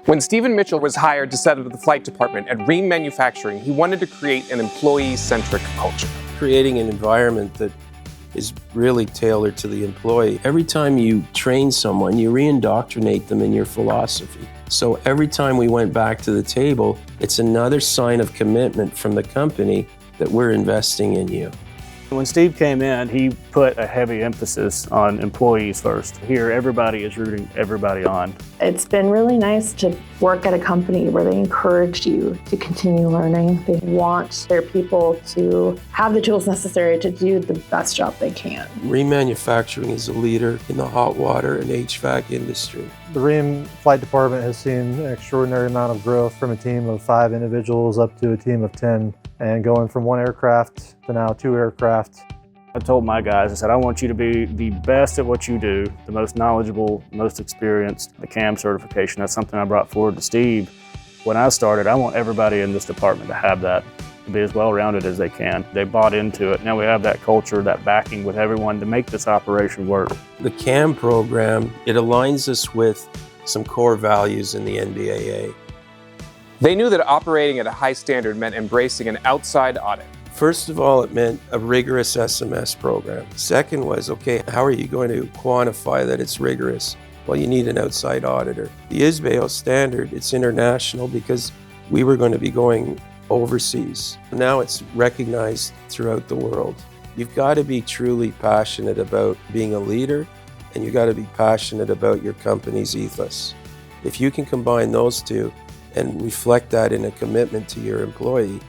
When Stephen Mitchell was hired to set up the flight department at Rheem Manufacturing, he wanted to create an employee-centric culture. Creating an environment that is really tailored to the employee. Every time you train someone, you re-indoctrinate them in your philosophy. So every time we went back to the table, it's another sign of commitment from the company that we're investing in you. When Steve came in, he put a heavy emphasis on employees first. Here, everybody is rooting everybody on. It's been really nice to work at a company where they encourage you to continue learning. They want their people to have the tools necessary to do the best job they can. Rheem Manufacturing is a leader in the hot water and HVAC industry. The Rheem Flight Department has seen an extraordinary amount of growth from a team of 5 individuals up to a team of 10, and going from 1 aircraft to now 2 aircraft. I told my guys, I said, I want you to be the best at what you do, the most knowledgeable, most experienced. The CAM certification, that's something I brought forward to Steve. When I started, I want everybody in this department to have that, to be as well-rounded as they can. They bought into it. Now we have that culture, that backing with everyone to make this operation work. The CAM program, it aligns us with some core values in the NBAA. They knew that operating at a high standard meant embracing an outside audit. First of all, it meant a rigorous SMS program. Second was, okay, how are you going to quantify that it's rigorous? Well, you need an outside auditor. The ISBAO standard, it's international because we were going to be going overseas. Now it's recognized throughout the world. You've got to be truly passionate about being a leader, and you've got to be passionate about your company's ethos. If you can combine those two and reflect that in a commitment to your employee,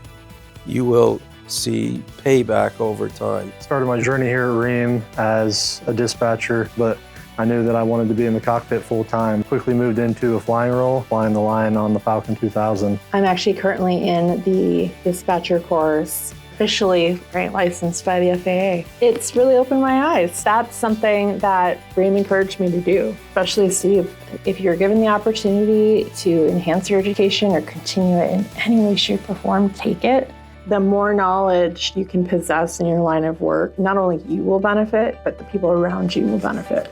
you will see payback over time. Started my journey here at Rheem as a dispatcher, but I knew that I wanted to be in the cockpit full time. Quickly moved into a flying role, flying the line on the Falcon 2000. I'm actually currently in the dispatcher course, officially licensed by the FAA. It's really opened my eyes. That's something that Rheem encouraged me to do, especially Steve. If you're given the opportunity to enhance your education or continue it in any way, shape, or form, take it. The more knowledge you can possess in your line of work, not only you will benefit, but the people around you will benefit.